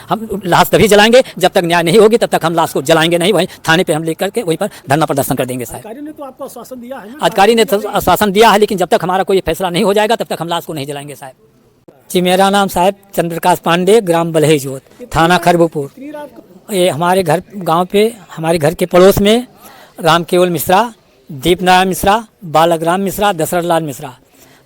हम लाश तभी जलाएंगे जब तक न्याय नहीं होगी, तब तक हम लाश को जलाएंगे नहीं। वहीं थाने पे हम लेकर के वहीं पर धरना प्रदर्शन कर देंगे। साहब अधिकारी ने तो आपको आश्वासन दिया है ना? अधिकारी ने तो आश्वासन दिया है, लेकिन जब तक हमारा कोई फैसला नहीं हो जाएगा तब तक हम लाश को नहीं जलाएंगे। साहब जी, मेरा नाम साहब चंद्रप्रकाश पांडे, ग्राम बलहेजोत, थाना खरबूपुर। इतनी रात को ये हमारे घर गांव पे, हमारे घर के पड़ोस में राम केवल मिश्रा, दीप नारायण मिश्रा, बालक राम मिश्रा, दशरथ लाल मिश्रा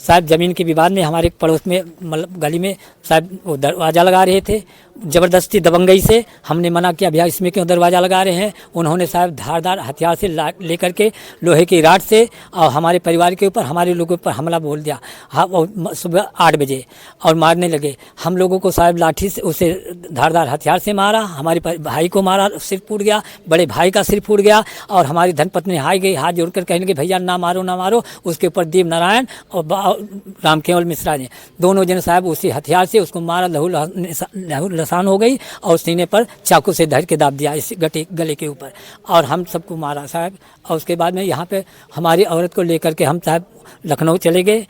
साहब ज़मीन के विवाद में हमारे पड़ोस में मतलब गली में साहब वो दरवाज़ा लगा रहे थे। ज़बरदस्ती दबंगई से हमने मना किया, भैया इसमें क्यों दरवाज़ा लगा रहे हैं। उन्होंने साहब धारदार हथियार से लेकर के लोहे की राड से और हमारे परिवार के ऊपर, हमारे लोगों पर हमला बोल दिया। हाँ, सुबह 8 बजे और मारने लगे। हम लोगों को साहब लाठी से, उसे धारदार हथियार से मारा। हमारे भाई को मारा, सिर फूट गया, बड़े भाई का सिर फूट गया। और हमारी धर्मपत्नी हाई गई, हाथ जोड़कर कहने लगे भैया ना मारो ना मारो। उसके ऊपर दीप नारायण और राम केवल मिश्रा ने, दोनों जन साहब उसी हथियार से उसको मारा। लहू लसान हो गई और सीने पर चाकू से धर के दाब दिया इस गले के ऊपर, और हम सबको मारा साहब। और उसके बाद में यहाँ पे हमारी औरत को लेकर के हम साहब लखनऊ चले गए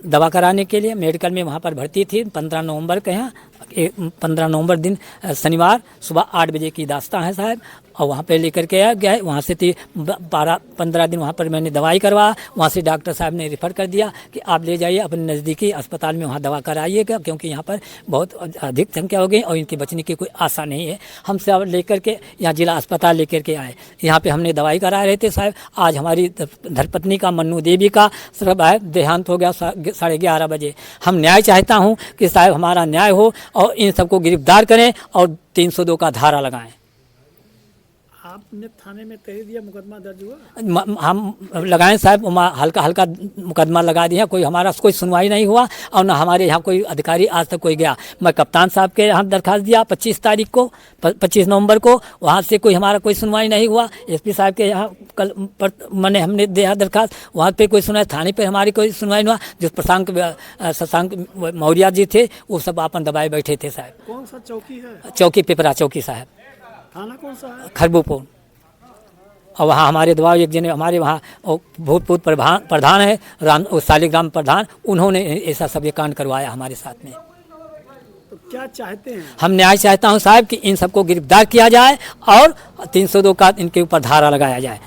दवा कराने के लिए। मेडिकल में वहाँ पर भर्ती थी। 15 नवंबर के यहाँ 15 नवंबर दिन शनिवार सुबह 8 बजे की दास्तां है साहब। और वहाँ पे लेकर के गए, वहाँ से 15 दिन वहाँ पर मैंने दवाई करवा। वहाँ से डॉक्टर साहब ने रेफ़र कर दिया कि आप ले जाइए अपने नज़दीकी अस्पताल में, वहाँ दवा कराइएगा, क्योंकि यहाँ पर बहुत अधिक संख्या हो गई और इनके बचने की कोई आशा नहीं है। हम सब लेकर के यहाँ जिला अस्पताल लेकर के आए। यहाँ पे हमने दवाई करा रहे थे साहब। आज हमारी धर्मपत्नी का, मन्नू देवी का सब है देहांत हो गया 11:30 बजे। हम न्याय चाहता हूँ कि साहब हमारा न्याय हो और इन सबको गिरफ्तार करें और 302 का धारा लगाएं। आपने थाने में तहरीर दिया, मुकदमा दर्ज हुआ? हम लगाएं साहब, हल्का हल्का मुकदमा लगा दिया। कोई हमारा कोई सुनवाई नहीं हुआ और ना हमारे यहाँ कोई अधिकारी आज तक कोई गया। मैं कप्तान साहब के यहाँ दरखास्त दिया 25 तारीख को, 25 नवंबर को, वहाँ से कोई हमारा कोई सुनवाई नहीं हुआ। एसपी साहब के यहाँ कल मैंने हमने दिया दरखास्त, वहाँ पे कोई सुनवाई, थाने पे हमारी कोई सुनवाई नहीं हुआ। जो शशांक मौर्य जी थे वो सब अपन दबाए बैठे थे साहब। कौन सा चौकी है? चौकी पिपरा चौकी साहब, थाना कौन सा है? खरबूपुर। और वहाँ हमारे दबाव एक जने हमारे वहाँ भूतपूर्व प्रधान है शालिग्राम प्रधान, उन्होंने ऐसा सब ये कांड करवाया हमारे साथ में। तो क्या चाहते हैं? हम न्याय चाहता हूँ साहब कि इन सबको गिरफ्तार किया जाए और 302 का इनके ऊपर धारा लगाया जाए।